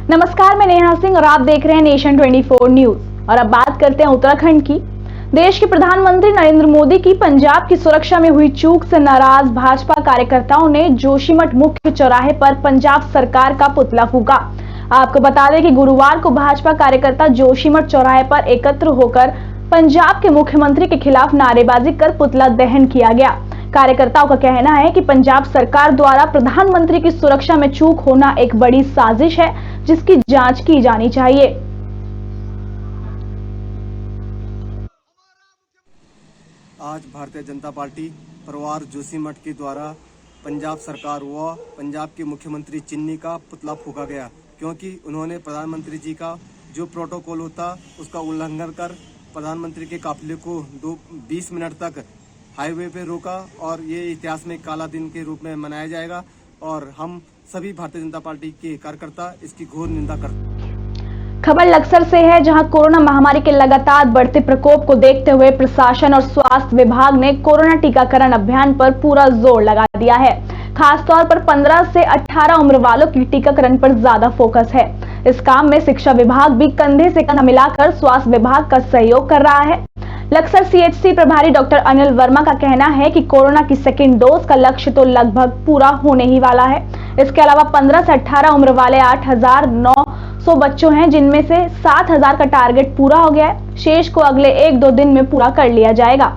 नमस्कार, मैं नेहा सिंह और आप देख रहे हैं नेशन 24 न्यूज। और अब बात करते हैं उत्तराखंड की। देश के प्रधानमंत्री नरेंद्र मोदी की पंजाब की सुरक्षा में हुई चूक से नाराज भाजपा कार्यकर्ताओं ने जोशीमठ मुख्य चौराहे पर पंजाब सरकार का पुतला फूंका। आपको बता दें कि गुरुवार को भाजपा कार्यकर्ता जोशीमठ चौराहे पर एकत्र होकर पंजाब के मुख्यमंत्री के खिलाफ नारेबाजी कर पुतला दहन किया गया। कार्यकर्ताओं का कहना है कि पंजाब सरकार द्वारा प्रधानमंत्री की सुरक्षा में चूक होना एक बड़ी साजिश है, जिसकी जांच की जानी चाहिए। आज भारतीय जनता पार्टी परिवार जोशीमठ के द्वारा पंजाब सरकार व पंजाब के मुख्यमंत्री चिन्नी का पुतला फूंका गया, क्योंकि उन्होंने प्रधानमंत्री जी का जो प्रोटोकॉल होता उसका उल्लंघन कर प्रधानमंत्री के काफिले को 20 मिनट तक हाईवे पे रोका और ये इतिहास में काला दिन के रूप में मनाया जाएगा और हम सभी भारतीय जनता पार्टी के कार्यकर्ता इसकी घोर निंदा करते हैं। खबर लक्सर से है, जहां कोरोना महामारी के लगातार बढ़ते प्रकोप को देखते हुए प्रशासन और स्वास्थ्य विभाग ने कोरोना टीकाकरण अभियान पर पूरा जोर लगा दिया है। खासतौर पर 15 से 18 उम्र वालों की टीकाकरण पर ज्यादा फोकस है। इस काम में शिक्षा विभाग भी कंधे से कंधा मिलाकर स्वास्थ्य विभाग का सहयोग कर रहा है। लक्सर सीएचसी प्रभारी डॉक्टर अनिल वर्मा का कहना है कि कोरोना की सेकेंड डोज का लक्ष्य तो लगभग पूरा होने ही वाला है। इसके अलावा 15 से 18 उम्र वाले 8,900 बच्चों हैं, जिनमें से 7,000 का टारगेट पूरा हो गया है। शेष को अगले 1-2 दिन में पूरा कर लिया जाएगा।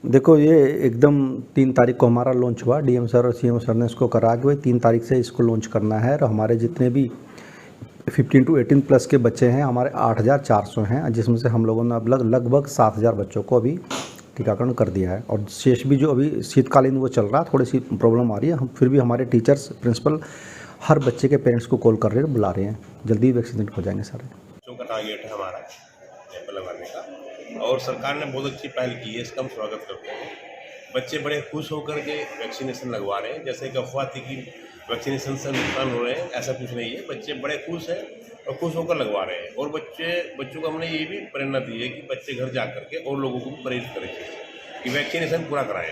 देखो, ये एकदम 3 तारीख को हमारा लॉन्च हुआ। डीएम सर और सीएम सर ने इसको करा के 3 तारीख से इसको लॉन्च करना है। और हमारे जितने भी 15 to 18 प्लस के बच्चे हैं हमारे 8,400 हैं, जिसमें से हम लोगों ने अब लगभग 7,000 बच्चों को अभी टीकाकरण कर दिया है। और शेष भी जो अभी शीतकालीन वो चल रहा है, थोड़ी सी प्रॉब्लम आ रही है। हम फिर भी हमारे टीचर्स, प्रिंसिपल हर बच्चे के पेरेंट्स को कॉल कर रहे हैं, बुला रहे हैं। जल्दी वैक्सीनेट हो जाएंगे सारे। बच्चों का टारगेट है हमारा कैंप लगाने का, और सरकार ने बहुत अच्छी पहल की है, इसका हम स्वागत करते हैं। बच्चे बड़े खुश होकर के वैक्सीनेशन लगवा रहे हैं। जैसे कि अफवाह थी कि वैक्सीनेशन से नुकसान हो रहे हैं, ऐसा कुछ नहीं है। बच्चे बड़े खुश हैं और खुश होकर लगवा रहे हैं। और बच्चों को हमने ये भी प्रेरणा दी है कि बच्चे घर जा करके और लोगों को भी प्रेरित करें कि वैक्सीनेशन पूरा कराएं।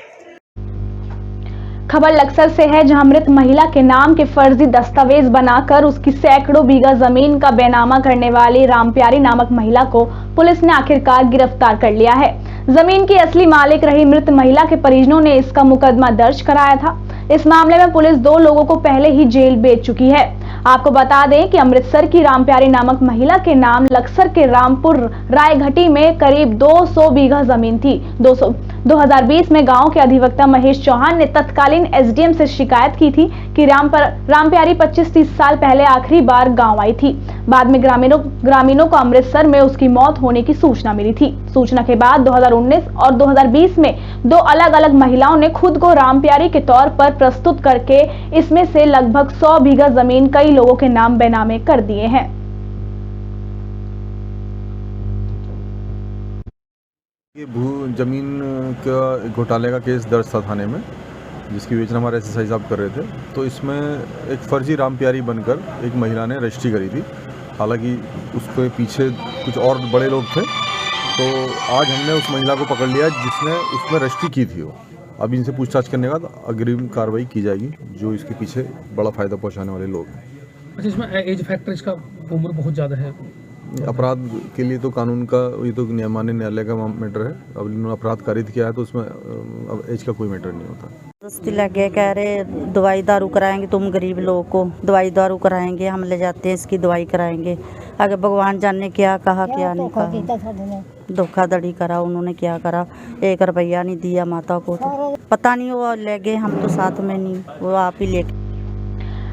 खबर लक्सर से है, जहां मृत महिला के नाम के फर्जी दस्तावेज बनाकर उसकी सैकड़ों बीघा जमीन का बेनामा करने वाली रामप्यारी नामक महिला को पुलिस ने आखिरकार गिरफ्तार कर लिया है। जमीन की असली मालिक रही मृत महिला के परिजनों ने इसका मुकदमा दर्ज कराया था। इस मामले में पुलिस 2 लोगों को पहले ही जेल भेज चुकी है। आपको बता दें कि अमृतसर की रामप्यारी नामक महिला के नाम लक्सर के रामपुर रायघटी में करीब 200 बीघा जमीन थी। 2020 में गांव के अधिवक्ता महेश चौहान ने तत्कालीन एसडीएम से शिकायत की थी कि रामप्यारी 25-30 साल पहले आखिरी बार गांव आई थी। बाद में ग्रामीणों को अमृतसर में उसकी मौत होने की सूचना मिली थी। सूचना के बाद 2019 और 2020 में 2 अलग-अलग महिलाओं ने खुद को रामप्यारी के तौर पर प्रस्तुत करके इसमें से लगभग 100 बीघा जमीन कई लोगों के नाम बेनामे कर दिए हैं। ये जमीन का घोटाले का केस दर्ज था थाने में, जिसकी विवेचना हमारे एसएसआई साहब कर रहे थे। तो इसमें एक फर्जी रामप्यारी बनकर एक महिला ने रजिस्ट्री करी थी। हालांकि उसके पीछे कुछ और बड़े लोग थे। तो आज हमने उस महिला को पकड़ लिया जिसने उसमें रजिस्ट्री की थी। अब इनसे पूछताछ करने के बाद अग्रिम कार्रवाई की जाएगी, जो इसके पीछे बड़ा फायदा पहुंचाने वाले लोग हैं। अच्छा, इसमें एज फैक्टर इसका उम्र बहुत ज़्यादा है। अपराध के लिए तो कानून का ये तो माननीय न्यायालय का मैटर है। अब इन्होंने अपराध कारित किया है तो उसमें अब एज का कोई मैटर नहीं होता। दोस्ती लगे, कह रहे दवाई दारू कराएंगे, तुम गरीब लोगों को दवाई दारू कराएंगे, हम ले जाते हैं इसकी दवाई कराएंगे। आगे भगवान जाने क्या कहा क्या नहीं कहा। धोखाधड़ी करा उन्होंने, क्या करा, 1 रुपया नहीं दिया माता को। तो पता नहीं वो ले गए, हम तो साथ में नहीं, वो आप ही ले।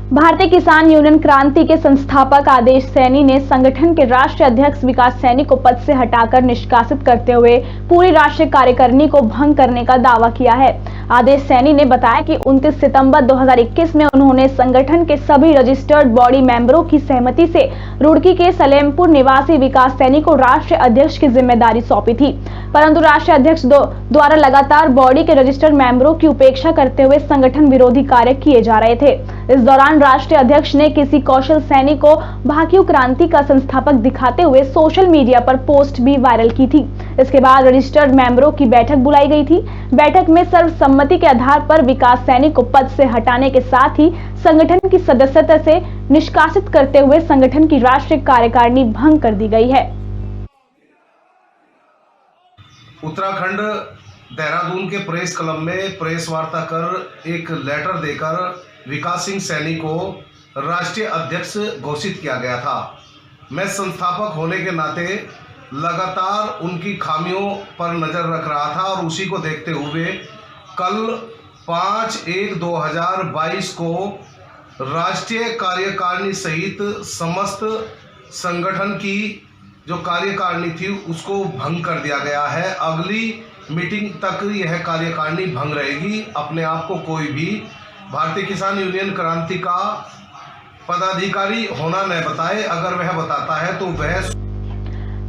भारतीय किसान यूनियन क्रांति के संस्थापक आदेश सैनी ने संगठन के राष्ट्रीय अध्यक्ष विकास सैनी को पद से हटाकर निष्कासित करते हुए पूरी राष्ट्रीय कार्यकारिणी को भंग करने का दावा किया है। आदेश सैनी ने बताया कि 29 सितंबर 2021 में उन्होंने संगठन के सभी रजिस्टर्ड बॉडी मेंबरों की सहमति से रुड़की के सलेमपुर निवासी विकास सैनी को राष्ट्रीय अध्यक्ष की जिम्मेदारी सौंपी थी, परंतु राष्ट्रीय अध्यक्ष द्वारा लगातार बॉडी के रजिस्टर्ड मेंबरों की उपेक्षा करते हुए संगठन विरोधी कार्य किए जा रहे थे। इस दौरान राष्ट्रीय अध्यक्ष ने किसी कौशल सैनी को भारतीय क्रांति का संस्थापक दिखाते हुए सोशल मीडिया पर पोस्ट भी वायरल की थी। इसके बाद रजिस्टर्ड मेंबरों की बैठक बुलाई गई थी। बैठक में सर्वसम्मति के आधार पर विकास सैनी को पद से हटाने के साथ ही संगठन की सदस्यता से निष्कासित करते हुए संगठन की राष्ट्रीय कार्यकारिणी भंग कर दी गई है। उत्तराखंड देहरादून के प्रेस क्लब में प्रेस वार्ता कर एक लेटर देकर विकास सिंह सैनी को राष्ट्रीय अध्यक्ष घोषित किया गया था। मैं संस्थापक होने के नाते लगातार उनकी खामियों पर नज़र रख रहा था और उसी को देखते हुए कल 5/1/2022 को राष्ट्रीय कार्यकारिणी सहित समस्त संगठन की जो कार्यकारिणी थी उसको भंग कर दिया गया है। अगली मीटिंग तक यह कार्यकारिणी भंग रहेगी। अपने आप को कोई भी भारतीय किसान यूनियन क्रांति का पदाधिकारी होना न बताए, अगर वह बताता है तो वह।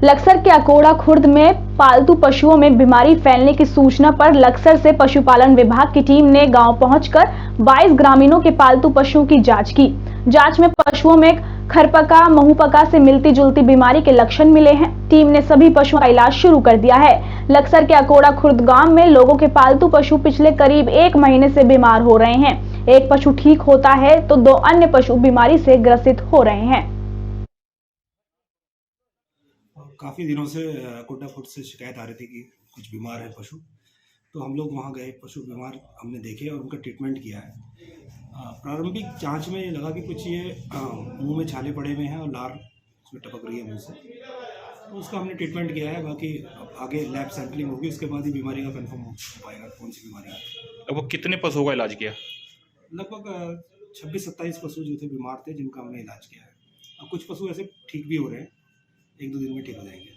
लक्सर के अकोड़ा खुर्द में पालतू पशुओं में बीमारी फैलने की सूचना पर लक्सर से पशुपालन विभाग की टीम ने गांव पहुंचकर 22 ग्रामीणों के पालतू पशुओं की जांच की। जांच में पशुओं में खरपका महूपका से मिलती जुलती बीमारी के लक्षण मिले हैं। टीम ने सभी पशुओं का इलाज शुरू कर दिया है। लक्सर के अकोड़ा खुर्द गांव में लोगों के पालतू पशु पिछले करीब 1 महीने से बीमार हो रहे हैं। एक पशु ठीक होता है तो 2 अन्य पशु बीमारी से ग्रसित हो रहे हैं। काफ़ी दिनों से अकोड़ा खुर्द से शिकायत आ रही थी कि कुछ बीमार है पशु, तो हम लोग वहाँ गए, पशु बीमार हमने देखे और उनका ट्रीटमेंट किया है। प्रारंभिक जांच में लगा कि कुछ ये मुंह में छाले पड़े हुए हैं और लार उसमें टपक रही है मुंह से, तो उसका हमने ट्रीटमेंट किया है। बाकी आगे लैब सैंपलिंग होगी, उसके बाद ही बीमारी का कंफर्म हो पाएगा कौन सी बीमारी है। लगभग कितने पशुओं का इलाज किया? लगभग 26-27 पशु जो थे बीमार थे, जिनका हमने इलाज किया है। अब कुछ पशु ऐसे ठीक भी हो रहे हैं, 1-2 दिन में ठीक हो जाएंगे।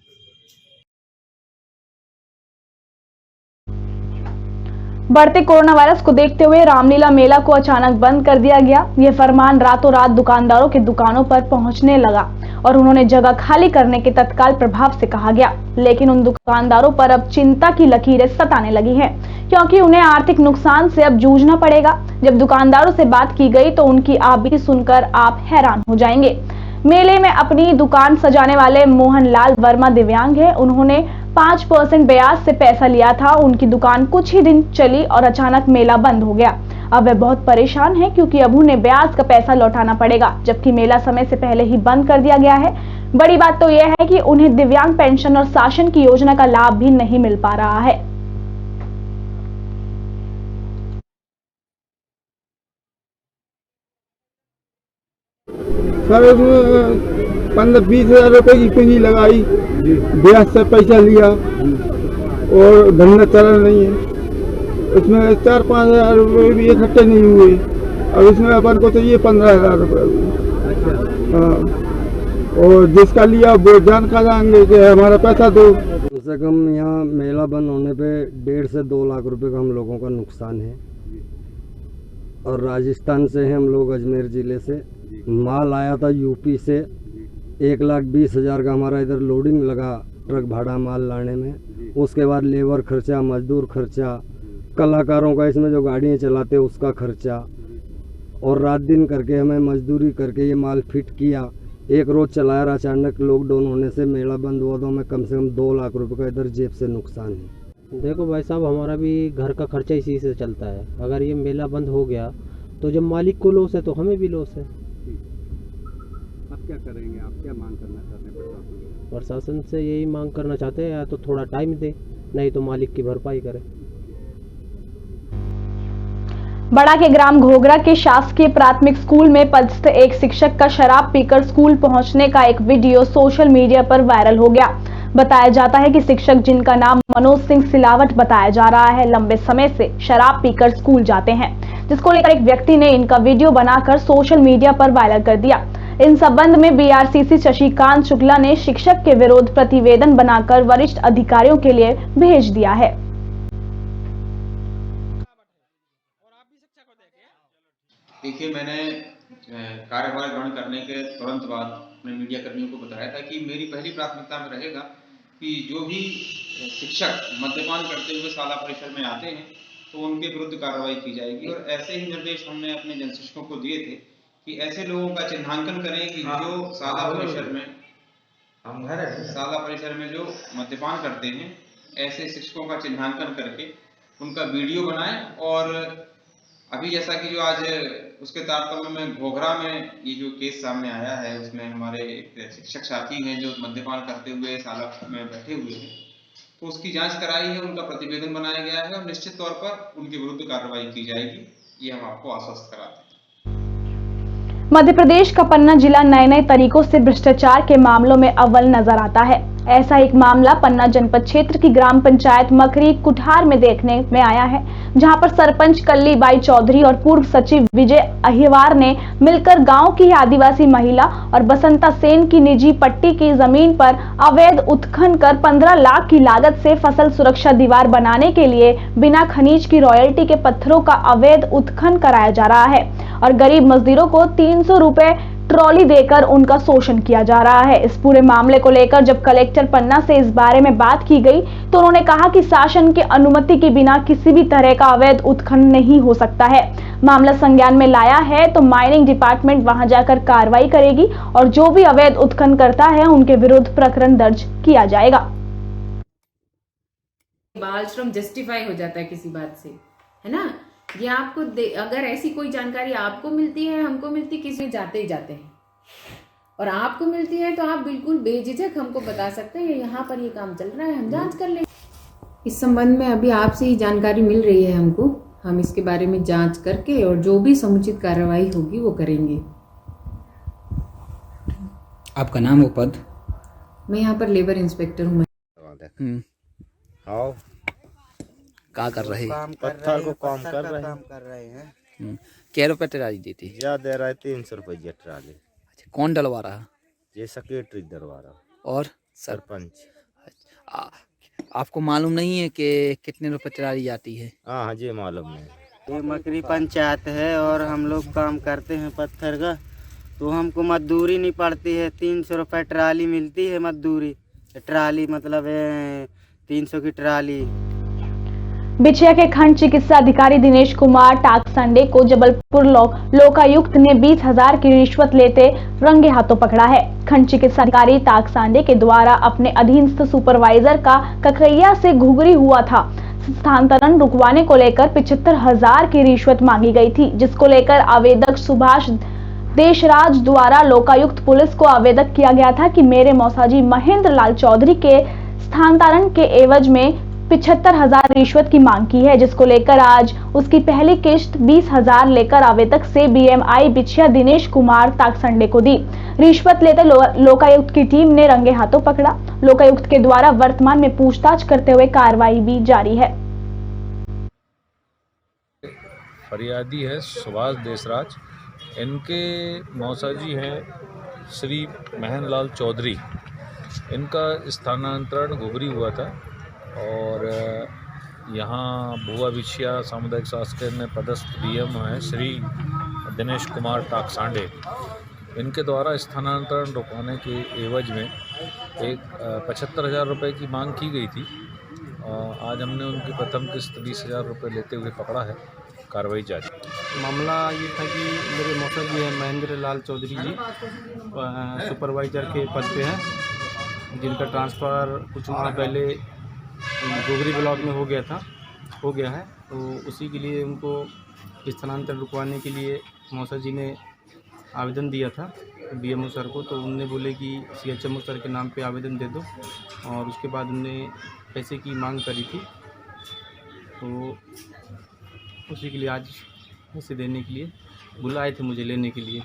बढ़ते कोरोना वायरस को देखते हुए रामलीला मेला को अचानक बंद कर दिया गया। यह फरमान रातों रात दुकानदारों के दुकानों पर पहुंचने लगा और उन्होंने जगह खाली करने के तत्काल प्रभाव से कहा गया। लेकिन उन दुकानदारों पर अब चिंता की लकीरें सताने लगी हैं, क्योंकि उन्हें आर्थिक नुकसान से अब जूझना पड़ेगा। जब दुकानदारों से बात की गई तो उनकी आपबीती सुनकर आप हैरान हो जाएंगे। मेले में अपनी दुकान सजाने वाले मोहनलाल वर्मा दिव्यांग हैं। उन्होंने 5% ब्याज से पैसा लिया था। उनकी दुकान कुछ ही दिन चली और अचानक मेला बंद हो गया। अब वे बहुत परेशान हैं, क्योंकि अब उन्हें ब्याज का पैसा लौटाना पड़ेगा, जबकि मेला समय से पहले ही बंद कर दिया गया है। बड़ी बात तो यह है कि उन्हें दिव्यांग पेंशन और शासन की योजना का लाभ भी नहीं मिल पा रहा है। सर 15-20 हज़ार रुपये की पूंजी लगाई, ब्याज से पैसा लिया और धंधा चला नहीं है। उसमें 4-5 हज़ार रुपये भी इकट्ठे नहीं हुए। अब इसमें अपन को चाहिए 15,000 रुपये। हाँ, और जिसका लिया वो जान खा जाएंगे कि हमारा पैसा दो। कम से कम यहाँ मेला बंद होने पे 1.5 से 2 लाख रुपए का हम लोगों का नुकसान है। और राजस्थान से हैं हम लोग, अजमेर ज़िले से। माल आया था यूपी से, 1,20,000 का हमारा इधर लोडिंग लगा, ट्रक भाड़ा माल लाने में। उसके बाद लेबर खर्चा, मजदूर खर्चा, कलाकारों का इसमें जो गाड़ियाँ चलाते उसका खर्चा, और रात दिन करके हमें मजदूरी करके ये माल फिट किया। एक रोज़ चलाया, अचानक लॉकडाउन होने से मेला बंद हुआ, तो हमें कम से कम 2 लाख रुपए का इधर जेब से नुकसान है। देखो भाई साहब, हमारा भी घर का खर्चा इसी से चलता है। अगर ये मेला बंद हो गया तो जब मालिक को लॉस है तो हमें भी लॉस है। अब क्या करेंगे आप, क्या मांग करना चाहते हैं प्रशासन से? प्रशासन से यही मांग करना चाहते हैं, या तो थोड़ा टाइम दे, नहीं तो मालिक की भरपाई करे। बड़ा के ग्राम घोगरा के शासकीय प्राथमिक स्कूल में पदस्थ एक शिक्षक का शराब पीकर स्कूल पहुंचने का एक वीडियो सोशल मीडिया पर वायरल हो गया। बताया जाता है कि शिक्षक, जिनका नाम मनोज सिंह सिलावट बताया जा रहा है, लंबे समय से शराब पीकर स्कूल जाते हैं, जिसको लेकर एक व्यक्ति ने इनका वीडियो बनाकर सोशल मीडिया पर वायरल कर दिया। इन संबंध में बीआरसीसी शशिकांत शुक्ला ने शिक्षक के विरोध प्रतिवेदन बनाकर वरिष्ठ अधिकारियों के लिए भेज दिया है। देखिए, मैंने कार्यभार ग्रहण करने के तुरंत बाद मैं मीडिया कर्मियों को बताया था कि मेरी पहली प्राथमिकता में रहेगा कि जो भी शिक्षक मद्यपान करते हुए शाला परिसर में आते हैं तो उनके विरुद्ध कार्रवाई की जाएगी। और ऐसे ही निर्देश हमने अपने जनशिक्षकों को दिए थे कि ऐसे लोगों का चिन्हांकन करें कि जो शाला परिसर में हम घर शाला परिसर में जो मद्यपान करते हैं ऐसे शिक्षकों का चिन्हांकन करके उनका वीडियो बनाएं। और अभी जैसा कि जो आज उसके तारतम्य में घोघरा में ये जो केस सामने आया है उसमें हमारे एक शिक्षक साथी हैं जो मद्यपान करते हुए शाला में बैठे हुए हैं, तो उसकी जांच कराई है, उनका प्रतिवेदन बनाया गया है और निश्चित तौर पर उनके विरुद्ध कार्रवाई की जाएगी, ये हम आपको आश्वस्त कराते हैं। मध्य प्रदेश का पन्ना जिला नए नए तरीकों से भ्रष्टाचार के मामलों में अव्वल नजर आता है। ऐसा एक मामला पन्ना जनपद क्षेत्र की ग्राम पंचायत मकरी कुठार में देखने में आया है, जहां पर सरपंच कल्ली बाई चौधरी और पूर्व सचिव विजय अहिवार ने मिलकर गांव की आदिवासी महिला और बसंता सेन की निजी पट्टी की जमीन पर अवैध उत्खनन कर 15 लाख की लागत से फसल सुरक्षा दीवार बनाने के लिए बिना खनिज की रॉयल्टी के पत्थरों का अवैध उत्खनन कराया जा रहा है और गरीब मजदूरों को 300 रुपए ट्रॉली देकर उनका शोषण किया जा रहा है। इस पूरे मामले को लेकर जब कलेक्टर पन्ना से इस बारे में बात की गई तो उन्होंने कहा कि शासन की अनुमति के बिना किसी भी तरह का अवैध उत्खनन नहीं हो सकता है। मामला संज्ञान में लाया है तो माइनिंग डिपार्टमेंट वहां जाकर कार्रवाई करेगी और जो भी अवैध उत्खनन करता है उनके विरुद्ध प्रकरण दर्ज किया जाएगा। बाल श्रम जस्टिफाई हो जाता है किसी बात से, है ना। ये आपको अगर ऐसी कोई जानकारी आपको मिलती है, हमको मिलती, किसी जाते ही जाते हैं और आपको मिलती है तो आप बिल्कुल बेझिझक हमको बता सकते हैं यहाँ पर ये काम चल रहा है, हम जांच कर लेंगे। इस संबंध में अभी आपसे ही जानकारी मिल रही है हमको, हम इसके बारे में जांच करके और जो भी समुचित कार्रवाई होगी वो करेंगे। आपका नाम और पद? मैं यहाँ पर लेबर इंस्पेक्टर हूँ। क्या कर रहे हैं? पत्थर को काम कर रहे हैं। क्या रुपये ट्राली देती है? या दे रहा है 300 रुपये ट्राली। अच्छा, कौन डलवा रहा? ये सेक्रेटरी डलवा रहा और सरपंच। आपको मालूम नहीं है कि कितने रुपए ट्राली जाती है? हाँ जी मालूम है। ये मकरी पंचायत है और हम लोग काम करते हैं पत्थर का, तो हमको मजदूरी नहीं पड़ती है। 300 रुपये ट्राली मिलती है मजदूरी। ट्राली मतलब 300 की ट्राली। बिछिया के खंड चिकित्सा अधिकारी दिनेश कुमार टाकसंडे को जबलपुर लोकायुक्त ने 20,000 की रिश्वत लेते रंगे हाथों पकड़ा है। खंड चिकित्सा अधिकारी टाकसंडे के द्वारा अपने अधीनस्थ सुपरवाइजर का ककैया से घुघरी हुआ था स्थानांतरण रुकवाने को लेकर 75,000 की रिश्वत मांगी गई थी, जिसको लेकर आवेदक सुभाष देशराज द्वारा लोकायुक्त पुलिस को आवेदक किया गया था कि मेरे मौसाजी महेंद्र लाल चौधरी के स्थानांतरण के एवज में 75,000 रिश्वत की मांग की है, जिसको लेकर आज उसकी पहली किश्त 20,000 लेकर आवेदक से बीएमआई बिछिया दिनेश कुमार ताकसंडे को दी। रिश्वत लेते लोकायुक्त की टीम ने रंगे हाथों पकड़ा। लोकायुक्त के द्वारा वर्तमान में पूछताछ करते हुए कार्रवाई भी जारी है। फरियादी है सुभाष देशराज, इनके मौसाजी हैं श्री महेंद्र लाल चौधरी। इनका स्थानांतरण घुघरी हुआ था और यहाँ भुआ बिछिया सामुदायिक स्वास्थ्य केंद्र में पदस्थ डीएम हैं श्री दिनेश कुमार टाकसांडे। इनके द्वारा स्थानांतरण रुकवाने के एवज में एक 75,000 रुपये की मांग की गई थी। आज हमने उनकी प्रथम किस्त 20,000 रुपये लेते हुए पकड़ा है। कार्रवाई जारी। मामला ये था कि मेरे मौसा जी हैं महेंद्र लाल चौधरी जी, सुपरवाइजर के पद पे हैं, जिनका ट्रांसफ़र कुछ माह पहले घुघरी ब्लॉक में हो गया है। तो उसी के लिए उनको स्थानांतरण रुकवाने के लिए मौसा जी ने आवेदन दिया था बीएमओ सर को। तो उनने बोले कि सीएचएमओ सर के नाम पे आवेदन दे दो, और उसके बाद उनने पैसे की मांग करी थी। तो उसी के लिए आज पैसे देने के लिए बुलाए थे मुझे लेने के लिए।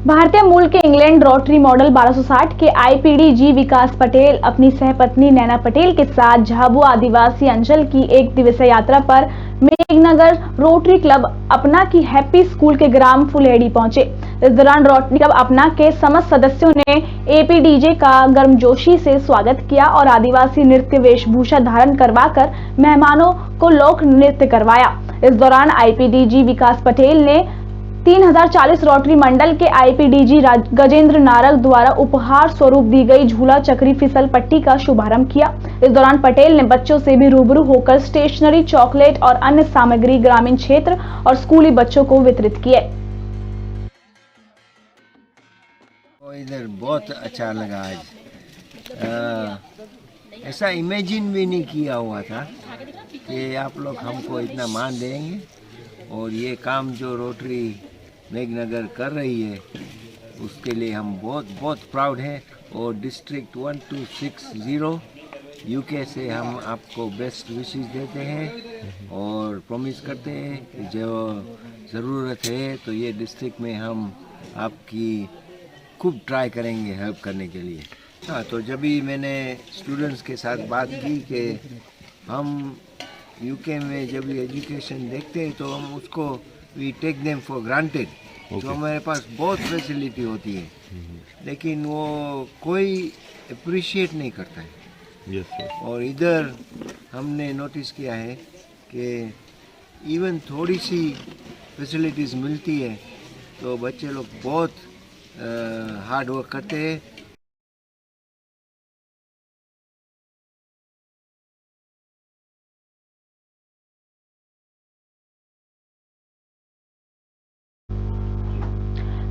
भारतीय मूल के इंग्लैंड रोटरी मॉडल 1260 के आईपीडी जी विकास पटेल अपनी सहपत्नी नैना पटेल के साथ झाबुआ आदिवासी अंचल की एक दिवसीय यात्रा पर मेघनगर रोटरी क्लब अपना की हैप्पी स्कूल के ग्राम फुलेड़ी पहुंचे। इस दौरान रोटरी क्लब अपना के समस्त सदस्यों ने एपीडीजे का गर्मजोशी से स्वागत किया और आदिवासी नृत्य वेशभूषा धारण करवाकर मेहमानों को लोक नृत्य करवाया। इस दौरान आईपीडीजी विकास पटेल ने 3040 रोटरी मंडल के आईपीडीजी गजेंद्र नारक द्वारा उपहार स्वरूप दी गई झूला चक्री फिसल पट्टी का शुभारंभ किया। इस दौरान पटेल ने बच्चों से भी रूबरू होकर स्टेशनरी, चॉकलेट और अन्य सामग्री ग्रामीण क्षेत्र और स्कूली बच्चों को वितरित किए। इधर बहुत अच्छा लगा आज, ऐसा इमेजिन भी नहीं किया हुआ था कि आप लोग हमको इतना मान देंगे। और ये काम जो रोटरी मेघनगर कर रही है उसके लिए हम बहुत बहुत प्राउड हैं। और डिस्ट्रिक्ट 1260 यूके से हम आपको बेस्ट विशेस देते हैं और प्रॉमिस करते हैं कि जो ज़रूरत है तो ये डिस्ट्रिक्ट में हम आपकी खूब ट्राई करेंगे हेल्प करने के लिए। हाँ, तो जब भी मैंने स्टूडेंट्स के साथ बात की कि हम यूके में जब भी एजुकेशन देखते हैं तो हम उसको we take them for granted. तो हमारे पास बहुत फैसिलिटी होती है लेकिन वो कोई अप्रिशिएट नहीं करता है। और इधर हमने नोटिस किया है कि इवन थोड़ी सी फैसिलिटीज़ मिलती है तो बच्चे लोग बहुत हार्ड वर्क करते हैं।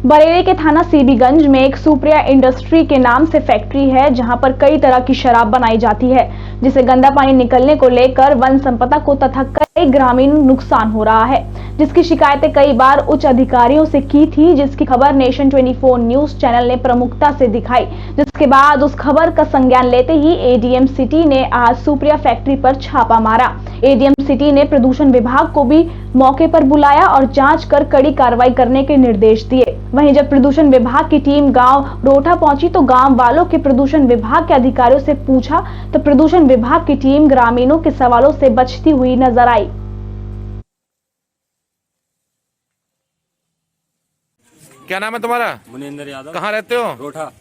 बरेली के थाना सीबीगंज में एक सुप्रिया इंडस्ट्री के नाम से फैक्ट्री है जहां पर कई तरह की शराब बनाई जाती है, जिसे गंदा पानी निकलने को लेकर वन संपदा को तथा कई ग्रामीण नुकसान हो रहा है, जिसकी शिकायतें कई बार उच्च अधिकारियों से की थी, जिसकी खबर नेशन 24 न्यूज चैनल ने प्रमुखता से दिखाई। जिसके बाद उस खबर का संज्ञान लेते ही एडीएम सिटी ने आज सुप्रिया फैक्ट्री पर छापा मारा। एडीएम सिटी ने प्रदूषण विभाग को भी मौके पर बुलाया और जांच कर कड़ी कार्रवाई करने के निर्देश दिए। वहीं जब प्रदूषण विभाग की टीम गांव रोठा पहुंची तो गांव वालों के प्रदूषण विभाग के अधिकारियों से पूछा तो प्रदूषण विभाग की टीम ग्रामीणों के सवालों से बचती हुई नजर आई। क्या नाम है तुम्हारा? मुनिंदर यादव। कहाँ रहते हो? रोठा।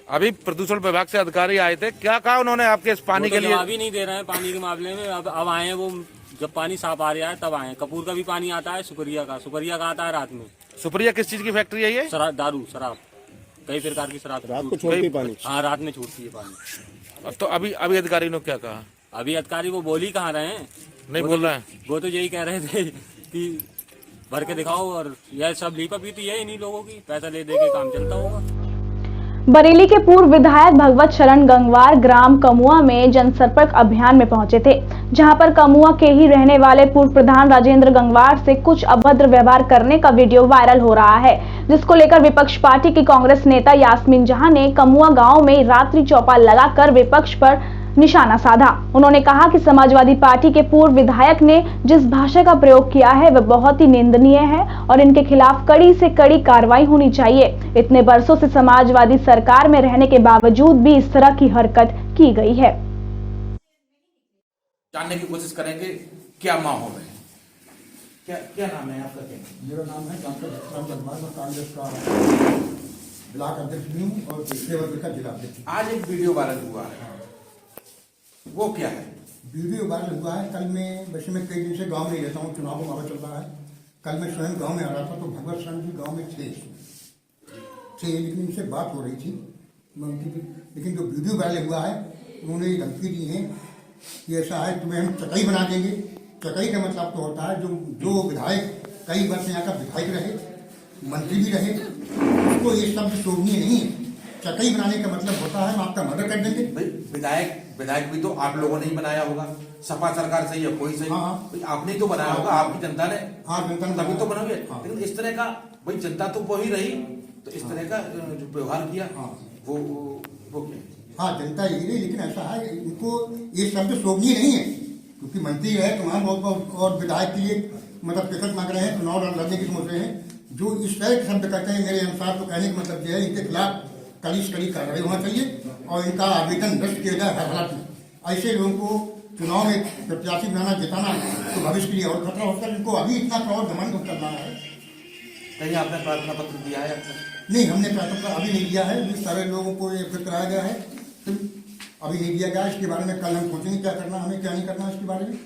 अभी प्रदूषण विभाग से अधिकारी आए थे, क्या कहा उन्होंने आपके इस पानी के लिए? जवाब ही नहीं दे रहे हैं पानी के मामले में। अब आए हैं वो, जब पानी साफ आ रहा है तब आए। कपूर का भी पानी आता है, सुपरिया का आता है रात में। सुपरिया किस चीज की फैक्ट्री है ये? दारू, शराब, कई प्रकार की शराब रात को छोड़ती पानी। हाँ, रात में छोड़ती है पानी। तो अभी अधिकारी ने क्या कहा? अभी अधिकारी वो बोल ही कहाँ रहे हैं, नहीं बोल रहे हैं। वो तो यही कह रहे थे कि भर के दिखाओ और यह सब लीपा पीती है इन्हीं लोगों की, पैसा ले दे के काम चलता होगा। बरेली के पूर्व विधायक भगवत शरण गंगवार ग्राम कमुआ में जनसंपर्क अभियान में पहुंचे थे, जहां पर कमुआ के ही रहने वाले पूर्व प्रधान राजेंद्र गंगवार से कुछ अभद्र व्यवहार करने का वीडियो वायरल हो रहा है, जिसको लेकर विपक्ष पार्टी की कांग्रेस नेता यास्मीन जहां ने कमुआ गांव में रात्रि चौपाल लगाकर विपक्ष पर निशाना साधा। उन्होंने कहा कि समाजवादी पार्टी के पूर्व विधायक ने जिस भाषा का प्रयोग किया है वह बहुत ही निंदनीय है और इनके खिलाफ कड़ी से कड़ी कार्रवाई होनी चाहिए। इतने वर्षों से समाजवादी सरकार में रहने के बावजूद भी इस तरह की हरकत की गई है। जानने की कोशिश करेंगे क्या माहौल है। क्या नाम है आपका? मेरा नाम है डॉक्टर भगवान गंगवार, मैं कांग्रेस का ब्लॉक अध्यक्ष भी हूँ और देवबंद का जिला अध्यक्ष। आज एक वीडियो वायरल हुआ है, वो क्या है? वीडियो वायरल हुआ है। कल मैं वैसे मैं कई दिन से गांव में रहता हूँ, चुनाव का माहौल चल रहा है। कल मैं स्वयं गांव में आ रहा था तो भगवत शरण जी गांव में थे, लेकिन इनसे बात हो रही थी लेकिन जो वीडियो वायरल हुआ है उन्होंने ये धमकी दी है कि ऐसा है तुम्हें हम चकई बना देंगे। चकई का मतलब तो होता है जो विधायक कई वर्ष यहाँ का विधायक रहे, मंत्री भी रहे, उसको ये शब्द शोभनीय नहीं है। चकई बनाने का मतलब होता है हम आपका मर्डर कर देंगे। विधायक भी तो आप लोगों ने ही बनाया होगा, सपा सरकार सही है कोई सही, आपने तो बनाया होगा, आपकी जनता ने, तभी तो बनाओगे। लेकिन इस तरह का भाई जनता तो वही रही, तो इस तरह का जो व्यवहार किया वो क्या? हाँ, जनता यही रही, लेकिन ऐसा है इनको ये शब्द शोभनीय नहीं है क्योंकि मंत्री है तुम्हारा और विधायक के लिए मतलब टिकट मांग रहे हैं, चुनाव लड़ने की सोच रहे हैं। जो इस तरह के शब्द कहते हैं, मेरे अनुसार तो कहने का मतलब यह है इनके खिलाफ कड़ी कार्रवाई होना चाहिए और इनका आवेदन रद्द किया जाए हर हालत में। ऐसे लोगों को चुनाव में प्रत्याशी बनाना, जिताना तो भविष्य के लिए और खतरा होता है। इनको अभी इतना प्रौढ़ घमंड करना है। कहीं आपने प्रार्थना पत्र दिया है? नहीं, हमने प्रार्थना पत्र अभी नहीं दिया है। जिस सारे लोगों को ये अवगत कराया गया है, तो अभी नहीं दिया गया। इसके बारे में कल हम सोचेंगे क्या करना, हमें क्या नहीं करना इसके बारे में।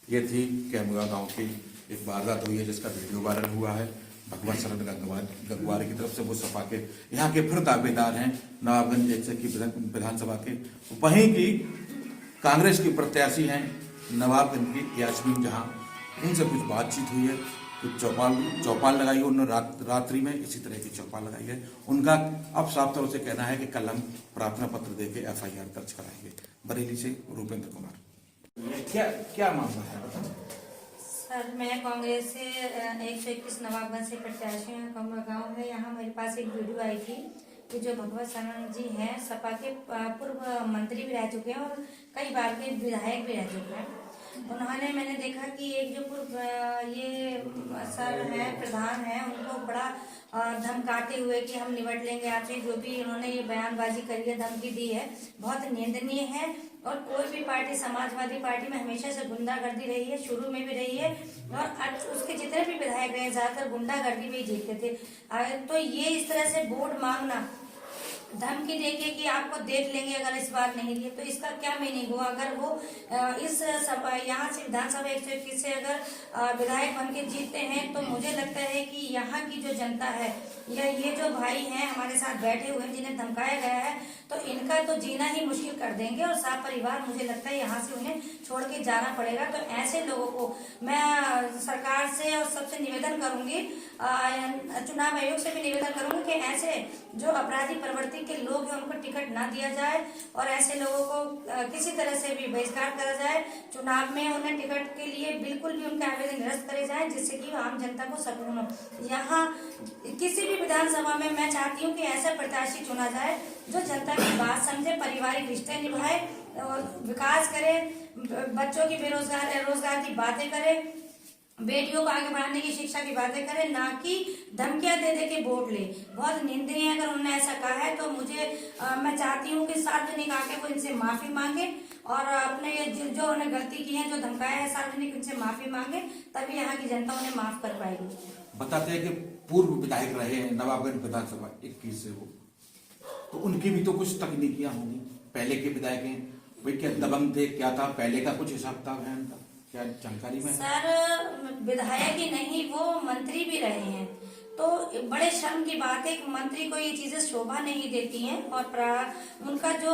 ये थी कैमुआ गांव की एक वारदात हुई है जिसका वीडियो वायरल हुआ है। भगवत शरण गंगवार की तरफ से वो सपा के यहाँ के फिर दावेदार हैं नवाबगंज जैसे की विधानसभा के। वहीं की कांग्रेस की प्रत्याशी हैं नवाबगंज की यास्मीन जहां, उनसे कुछ बातचीत हुई है, कुछ चौपाल लगाई है उन्होंने रात्रि में, इसी तरह की चौपाल लगाई है। उनका अब साफ तौर से कहना है कि कल हम प्रार्थना पत्र देके FIR दर्ज कराएंगे। बरेली से रूपेंद्र कुमार। क्या मामला है? सर, मैं कांग्रेस से 121 नवाबगंज से प्रत्याशी हूँ। कमरा गांव है, यहाँ मेरे पास एक वीडियो आई थी कि जो भगवत शरण जी हैं सपा के पूर्व मंत्री भी रह चुके हैं और कई बार के विधायक भी रह चुके हैं। उन्होंने, मैंने देखा कि एक जो पूर्व ये सर हैं, प्रधान हैं, उनको बड़ा धमकाते हुए कि हम निपट लेंगे आपसे, जो भी उन्होंने ये बयानबाजी करी है, धमकी दी है, बहुत निंदनीय है। और कोई भी पार्टी, समाजवादी पार्टी में हमेशा से गुंडागर्दी रही है, शुरू में भी रही है और उसके जितने भी विधायक रहे ज्यादातर गुंडागर्दी में ही जीतते थे। तो ये इस तरह से वोट मांगना, धमकी देके कि आपको देख लेंगे अगर इस बार नहीं दिए, तो इसका क्या मीनिंग हुआ? अगर वो इस यहाँ से विधानसभा 121 से अगर विधायक बन के जीतते हैं, तो मुझे लगता है कि यहाँ की जो जनता है या ये जो भाई हैं हमारे साथ बैठे हुए हैं जिन्हें धमकाया गया है, तो इनका तो जीना ही मुश्किल कर देंगे और सारा परिवार मुझे लगता है यहाँ से उन्हें छोड़ के जाना पड़ेगा। तो ऐसे लोगों को मैं सरकार से और सबसे निवेदन करूंगी, चुनाव आयोग से भी निवेदन करूंगी कि ऐसे जो अपराधी प्रवृत्ति के लोग हैं उनको टिकट ना दिया जाए और ऐसे लोगों को किसी तरह से भी बहिष्कार करा जाए। चुनाव में उन्हें टिकट के लिए बिल्कुल भी उनके आवेदन निरस्त करे जाए, जिससे कि आम जनता को सकून हो। यहाँ किसी भी विधानसभा में मैं चाहती हूँ कि ऐसा प्रत्याशी चुना जाए जो जनता की बात समझे, पारिवारिक रिश्ते निभाए और विकास करे, बच्चों की रोजगार की बातें करे, बेटियों को आगे बढ़ाने की शिक्षा की बातें करें, ना कि धमकियां दे दे के वोट ले। बहुत निंदनीय है। अगर उन्होंने ऐसा कहा है तो मैं चाहती हूँ कि सार्वजनिक आके वो इनसे माफी मांगे और अपने जो उन्होंने गलती की है, जो धमकाया है, सार्वजनिक इनसे माफी मांगे, तभी यहाँ की जनता उन्हें माफ कर पाएगी। बताते हैं कि पूर्व विधायक रहे हैं नवाबगंज विधानसभा 21 से वो, तो उनकी भी तो कुछ तकनीकियां होंगी। पहले के विधायक हैं, वे क्या दबंग थे, क्या था पहले का, कुछ हिसाब किताब है उनका, क्या जानकारी में? सर, विधायक ही नहीं, वो मंत्री भी रहे हैं, तो बड़े शर्म की बात है। एक मंत्री को ये चीजें शोभा नहीं देती हैं और उनका जो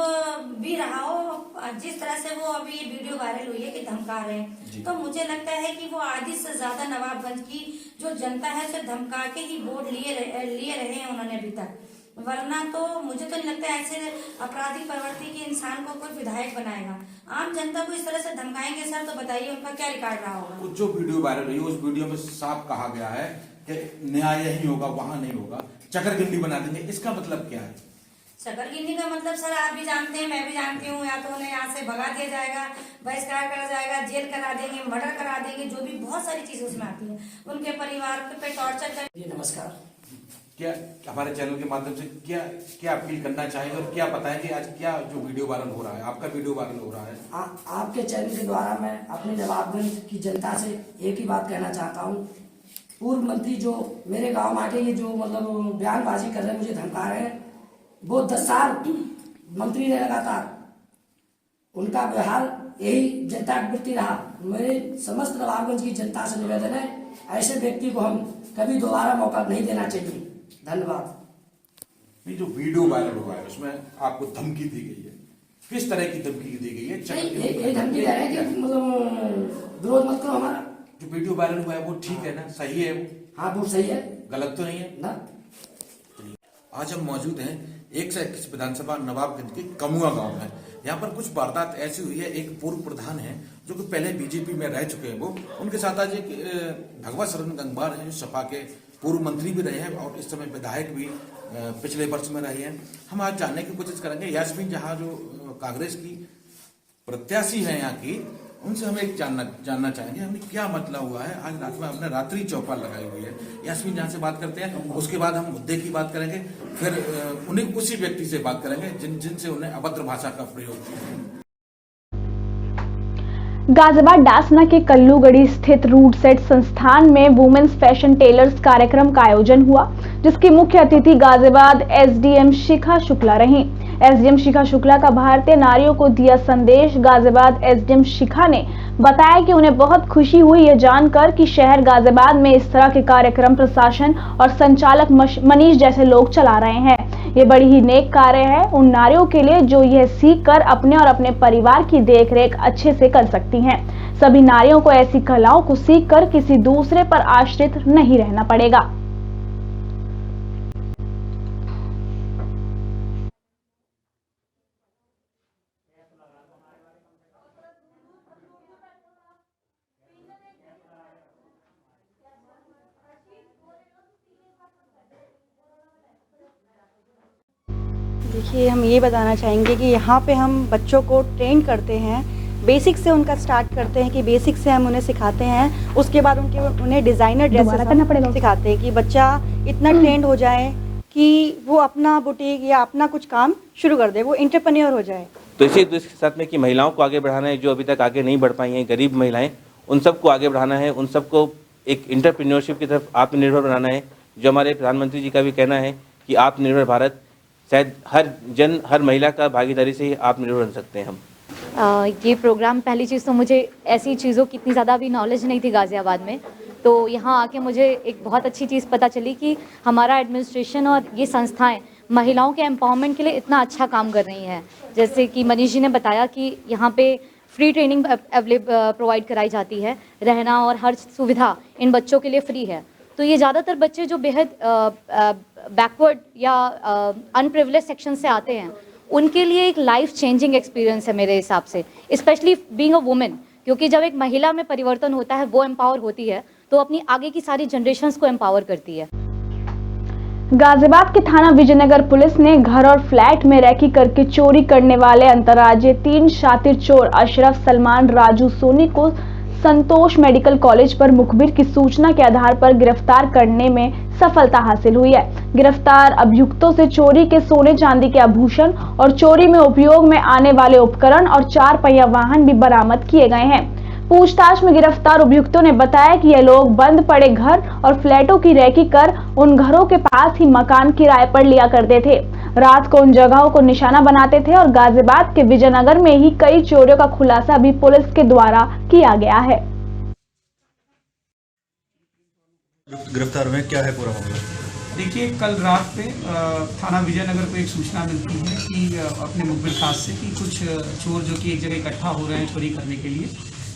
भी रहा हो, जिस तरह से वो अभी ये वीडियो वायरल हुई है कि धमका रहे हैं, तो मुझे लगता है कि वो आधी से ज्यादा नवाबगंज की जो जनता है उसे धमका के ही वोट लिए रहे हैं उन्होंने अभी तक। वरना तो मुझे तो नहीं लगता ऐसे अपराधी प्रवृत्ति के इंसान को कोई विधायक बनाएगा। आम जनता को इस तरह से धमकाएंगे सर, तो बताइए उनका क्या रिकॉर्ड रहा होगा? जो वीडियो वायरल हुई उस वीडियो में साफ कहा गया है कि न्याय यही होगा, वहां नहीं होगा, चकरगिंडी बना देंगे। इसका मतलब क्या है? चकरगिंडी का मतलब सर आप भी जानते हैं, मैं भी जानती हूँ, या तो उन्हें यहाँ से भगा दिया जाएगा, बहिष्कार करा जाएगा, जेल करा देंगे, मर्डर करा देंगे, जो भी बहुत सारी चीजें उसमें आती है, उनके परिवार पे टॉर्चर करेंगे। नमस्कार, क्या हमारे चैनल के माध्यम से क्या अपील करना चाहेंगे और क्या बताएंगे आज क्या जो वीडियो वायरल हो रहा है, आपका वीडियो वायरल हो रहा है? आपके चैनल के द्वारा मैं अपने नवाबगंज की जनता से एक ही बात कहना चाहता हूँ। पूर्व मंत्री जो मेरे गांव में आके ये जो मतलब बयानबाजी कर रहे हैं, मुझे धमका रहे हैं, वो 10 साल मंत्री रहे लगातार, उनका व्यवहार यही जनता के प्रति रहा। मेरे समस्त नवाबगंज की जनता से निवेदन है, ऐसे व्यक्ति को हम कभी दोबारा मौका नहीं देना चाहिए। धन्यवाद। ये जो वीडियो वायरल हुआ है उसमें आपको धमकी दी गई है, किस तरह की धमकी दी गई है? ये धमकी दे रहे हैं कि मतलब विरोध मत करो हमारा। जो वीडियो वायरल हुआ है वो ठीक है ना, सही है वो? हाँ, वो सही है, गलत तो नहीं है ना। आज हम मौजूद हैं 121 विधानसभा नवाबगंज के कमुआ गांव में। यहाँ पर कुछ वारदात ऐसी हुई है, एक पूर्व प्रधान है जो कि पहले बीजेपी में रह चुके हैं, वो उनके साथ आज एक भगवत शरण गंगवार है जो सपा के पूर्व मंत्री भी रहे हैं और इस समय विधायक भी पिछले वर्ष में रहे हैं। हम आज जानने की कोशिश करेंगे यास्मीन जहां जो कांग्रेस की प्रत्याशी है यहाँ की, उनसे हम एक जानना चाहेंगे हमने क्या मतलब हुआ है। आज रात में हमने रात्रि चौपाल लगाई हुई है। यास्मीन जहाँ से बात करते हैं, उसके बाद हम मुद्दे की बात करेंगे, फिर उन्हें उसी व्यक्ति से बात करेंगे जिनसे उन्हें अभद्र भाषा का प्रयोग किया। गाजियाबाद डासना के कल्लूगढ़ी स्थित रूट सेट संस्थान में वुमेन्स फैशन टेलर्स कार्यक्रम का आयोजन हुआ, जिसकी मुख्य अतिथि गाजियाबाद एसडीएम शिखा शुक्ला रहीं। एसडीएम शिखा शुक्ला का भारतीय नारियों को दिया संदेश। गाजियाबाद एसडीएम शिखा ने बताया कि उन्हें बहुत खुशी हुई यह जानकर कि शहर गाजियाबाद में इस तरह के कार्यक्रम प्रशासन और संचालक मनीष जैसे लोग चला रहे हैं। ये बड़ी ही नेक कार्य है उन नारियों के लिए जो यह सीख कर अपने और अपने परिवार की देखरेख अच्छे से कर सकती हैं। सभी नारियों को ऐसी कलाओं को सीख कर किसी दूसरे पर आश्रित नहीं रहना पड़ेगा। देखिए, हम ये बताना चाहेंगे कि यहाँ पे हम बच्चों को ट्रेन करते हैं, बेसिक से उनका स्टार्ट करते हैं कि बेसिक से हम उन्हें सिखाते हैं। उसके बाद उन्हें डिज़ाइनर ड्रेसेस सिखाते हैं कि बच्चा इतना ट्रेंड हो जाए कि वो अपना बुटीक या अपना कुछ काम शुरू कर दे, वो एंटरप्रेन्योर हो जाए। तो इसी उद्देश्य के साथ में कि महिलाओं को आगे बढ़ाना है, जो अभी तक आगे नहीं बढ़ पाई हैं, गरीब महिलाएं, उन सबको आगे बढ़ाना है, उन सबको एक एंटरप्रेन्योरशिप की तरफ आत्मनिर्भर बनाना है। जो हमारे प्रधानमंत्री जी का भी कहना है कि आत्मनिर्भर भारत, शायद हर महिला का भागीदारी से ही आत्मनिर्भर बन सकते हैं हम। ये प्रोग्राम, पहली चीज़ तो मुझे ऐसी चीज़ों की इतनी ज़्यादा भी नॉलेज नहीं थी गाज़ियाबाद में, तो यहाँ आके मुझे एक बहुत अच्छी चीज़ पता चली कि हमारा एडमिनिस्ट्रेशन और ये संस्थाएं महिलाओं के एम्पावरमेंट के लिए इतना अच्छा काम कर रही हैं। जैसे कि मनीष जी ने बताया कि यहाँ पे फ्री ट्रेनिंग प्रोवाइड कराई जाती है, रहना और हर सुविधा इन बच्चों के लिए फ्री है। तो ये ज़्यादातर बच्चे जो बेहद बैकवर्ड या अनप्रिविलेज सेक्शन से आते हैं, उनके लिए एक लाइफ चेंजिंग एक्सपीरियंस है मेरे हिसाब से, स्पेशली बीइंग अ वुमेन, क्योंकि जब एक महिला में परिवर्तन होता है, वो एम्पावर होती है, तो अपनी आगे की सारी जनरेशन्स को एम्पावर करती है। गाजियाबाद के थाना विजयनगर पुलिस ने घर और फ्लैट में रैकी करके चोरी करने वाले अंतर्राज्यीय 3 शातिर चोर अशरफ, सलमान, राजू, सोनी को संतोष मेडिकल कॉलेज पर मुखबिर की सूचना के आधार पर गिरफ्तार करने में सफलता हासिल हुई है। गिरफ्तार अभियुक्तों से चोरी के सोने चांदी के आभूषण और चोरी में उपयोग में आने वाले उपकरण और 4 पहिया वाहन भी बरामद किए गए हैं। पूछताछ में गिरफ्तार अभियुक्तों ने बताया कि ये लोग बंद पड़े घर और फ्लैटों की रैकी कर उन घरों के पास ही मकान किराए पर लिया करते थे। रात को उन जगहों को निशाना बनाते थे और गाजियाबाद के विजयनगर में ही कई चोरियों का खुलासा भी पुलिस के द्वारा किया गया है। गिरफ्तार में क्या है पूरा मामला? देखिए, कल रात पे थाना विजयनगर को एक सूचना मिलती है कि अपने मुखबिर खास से कि कुछ चोर जो कि एक जगह इकट्ठा हो रहे हैं चोरी करने के लिए।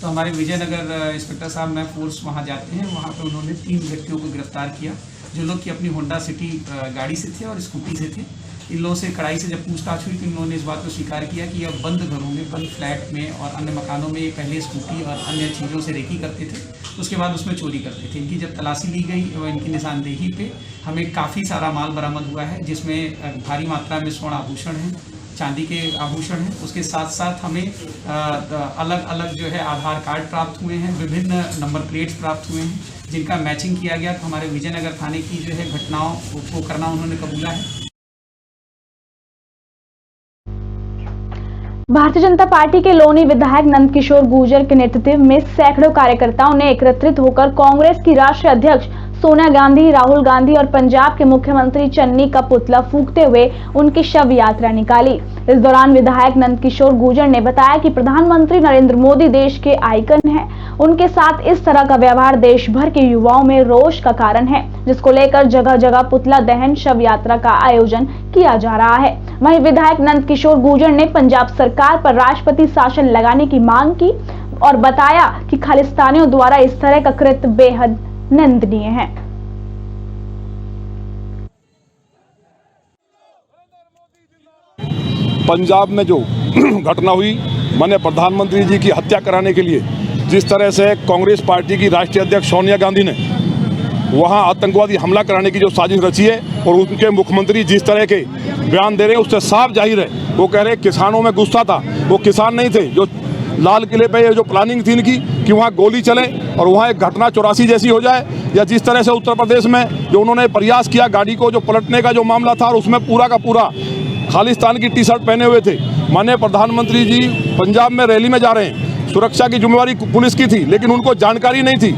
तो हमारे विजयनगर इंस्पेक्टर साहब में फोर्स वहाँ जाते हैं। वहाँ पे उन्होंने 3 व्यक्तियों को गिरफ्तार किया, जो लोग कि अपनी होंडा सिटी गाड़ी से थे और स्कूटी से थे। इन लोगों से कड़ाई से जब पूछताछ हुई तो इन लोगों ने इस बात को स्वीकार किया कि यह बंद घरों में, बंद फ्लैट में और अन्य मकानों में पहले स्कूटी और अन्य चीज़ों से रेकी करते थे, तो उसके बाद उसमें चोरी करते थे। इनकी जब तलाशी ली गई और इनकी निशानदेही पे हमें काफ़ी सारा माल बरामद हुआ है, जिसमें भारी मात्रा में स्वर्ण आभूषण हैं, चांदी के आभूषण हैं। उसके साथ साथ हमें अलग अलग जो है आधार कार्ड प्राप्त हुए हैं, विभिन्न नंबर प्लेट्स प्राप्त हुए हैं, जिनका मैचिंग किया गया। तो हमारे विजयनगर थाने की जो है घटनाओं को करना उन्होंने कबूला है। भारतीय जनता पार्टी के लोनी विधायक नंदकिशोर गुर्जर के नेतृत्व में सैकड़ों कार्यकर्ताओं ने एकत्रित होकर कांग्रेस की राष्ट्रीय अध्यक्ष सोनिया गांधी, राहुल गांधी और पंजाब के मुख्यमंत्री चन्नी का पुतला फूंकते हुए उनकी शव यात्रा निकाली। इस दौरान विधायक नंदकिशोर गुर्जर ने बताया कि प्रधानमंत्री नरेंद्र मोदी देश के आइकन हैं। उनके साथ इस तरह का व्यवहार देश भर के युवाओं में रोष का कारण है, जिसको लेकर जगह जगह पुतला दहन, शव यात्रा का आयोजन किया जा रहा है। वहीं विधायक नंदकिशोर गुर्जर ने पंजाब सरकार पर राष्ट्रपति शासन लगाने की मांग की और बताया कि खालिस्तानियों द्वारा इस तरह का कृत्य बेहद निंदनीय है। पंजाब में जो घटना हुई, माननीय प्रधानमंत्री जी की हत्या कराने के लिए जिस तरह से कांग्रेस पार्टी की राष्ट्रीय अध्यक्ष सोनिया गांधी ने वहां आतंकवादी हमला कराने की जो साजिश रची है और उनके मुख्यमंत्री जिस तरह के बयान दे रहे हैं, उससे साफ जाहिर है वो कह रहे किसानों में गुस्सा था। वो किसान नहीं थे जो लाल किले पे ये जो प्लानिंग थी इनकी कि वहाँ गोली चले और वहाँ एक घटना 84 जैसी हो जाए, या जिस तरह से उत्तर प्रदेश में जो उन्होंने प्रयास किया गाड़ी को जो पलटने का जो मामला था और उसमें पूरा का पूरा खालिस्तान की टी शर्ट पहने हुए थे। माननीय प्रधानमंत्री जी पंजाब में रैली में जा रहे हैं, सुरक्षा की जिम्मेवारी पुलिस की थी, लेकिन उनको जानकारी नहीं थी।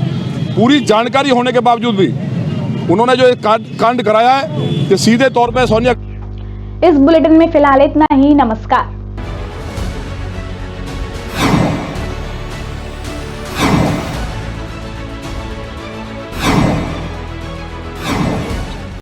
पूरी जानकारी होने के बावजूद भी उन्होंने जो एक कांड कराया है कि सीधे तौर पे सोनिया। इस बुलेटिन में फिलहाल इतना ही। नमस्कार।